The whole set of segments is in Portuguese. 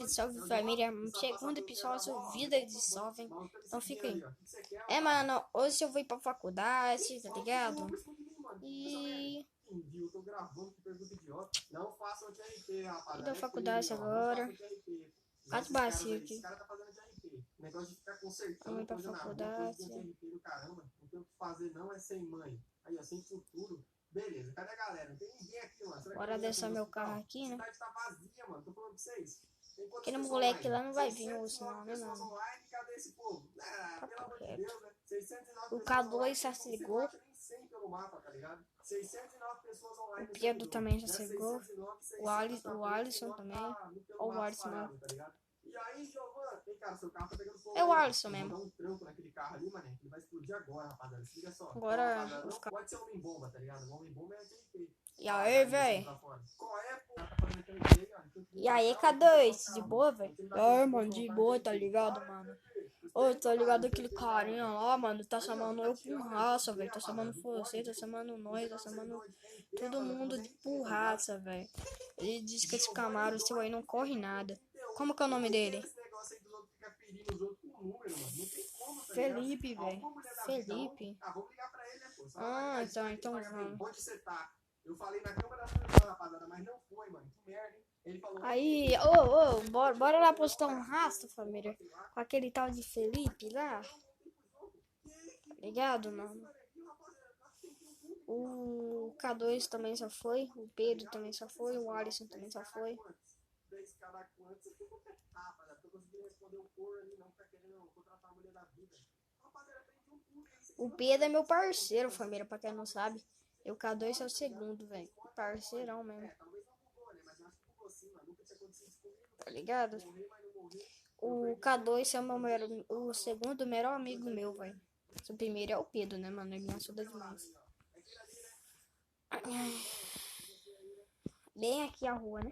salve família. Segundo episódio, vida de salve. Então fica aí. Mano, hoje eu vou ir pra faculdade, tá ligado? E da faculdade agora. Quase baixo aqui. Vamos ir pra faculdade. Beleza, cadê a galera? Não tem ninguém aqui, mano. Bora deixar meu carro aqui, né? A cidade tá vazia, mano. Tô falando pra vocês. Aquele moleque lá não vai vir hoje não, né, mano? Online, cadê esse povo? Ah, pelo amor de Deus, né? 609 O K2 já pessoas chegou. online, nem sei pelo mapa, tá ligado? 609 pessoas online. O Pedro também já chegou. O Alisson também. Ó o Alisson mesmo. E aí, Giovana, tem cara, seu carro tá pegando fogo. É o Alisson mesmo. Vou dar um trampo naquele carro ali, mané. Ele vai explodir agora, rapaziada. Se liga só. Agora Não pode ser homem bomba, tá ligado? Homem bomba é aquele. E aí, velho? Qual é, pô? Tá fazendo aquele play, ó. E aí, K2? De boa, velho? Ai, mano, de boa, tá ligado, mano? Ô, tá ligado aquele carinha lá, mano? Tá chamando eu por raça, velho. Tá chamando você, tá chamando nós, tá chamando todo mundo de por raça, velho. Ele diz que esse Camaro seu aí não corre nada. Como que é o nome dele? Felipe, velho. Felipe. Ah, então vamos. Onde você tá? Eu falei na câmera da televisão, rapaziada, mas não foi, mano. Que merda, hein? Ele falou. Aí, bora lá postar um rastro, família. Com aquele tal de Felipe lá. Ligado, mano? O K2 também só foi. O Pedro também só foi. O Alisson também só foi. O Pedro é meu parceiro, família, pra quem não sabe. E o K2 é o segundo, velho. Parceirão mesmo. Tá ligado? O K2 é o segundo melhor amigo meu, velho. O primeiro é o Pedro, né, mano? Ele me ajuda demais. Bem aqui a rua, né?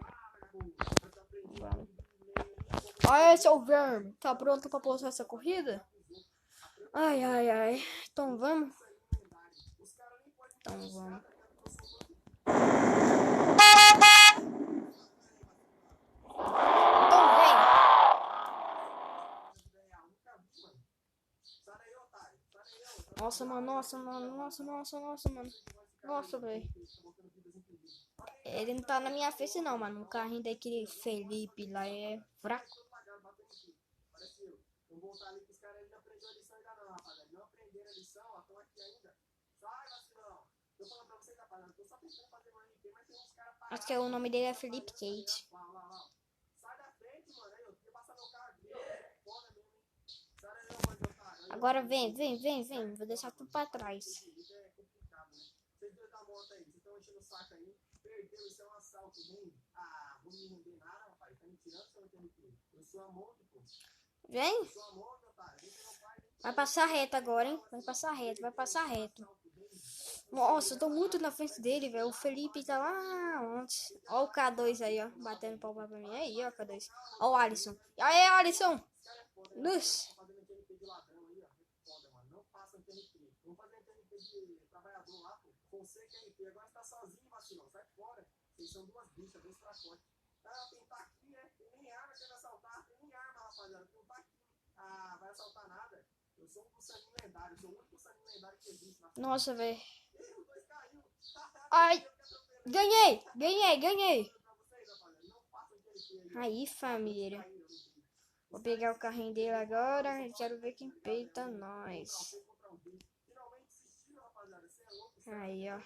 Vamos. Olha, seu verme. Tá pronto pra postar essa corrida? Ai. Então vamos? Então vamos. Então vem. Nossa, mano. Nossa, velho. Ele não tá na minha frente não, mano. O carrinho daquele Felipe lá é fraco. Acho que o nome dele é Felipe Kate. Agora vem. Vou deixar tudo pra trás. Vem. Vai passar reto agora, hein? Vai passar reto. Nossa, eu tô muito na frente dele, velho. O Felipe tá lá antes. Ó o K2 aí, ó. Batendo palma pra mim. Aí, ó, K2. Ó o Alisson. E aí, Alisson. Luz. Agora tá sozinho, vacilão. Sai fora. Vocês são duas bichas, dois fracotes. Quem tá aqui, né? Tem nem arma querendo assaltar. Tem nem arma, rapaziada. Não tá aqui. Vai assaltar nada. Eu sou um Saninho lendário. Eu sou o único Saninho lendário que existe na frente. Nossa, velho. Ai. Ganhei. Aí, família. Vou pegar o carrinho dele agora e quero ver quem peita nós. Aí, ó.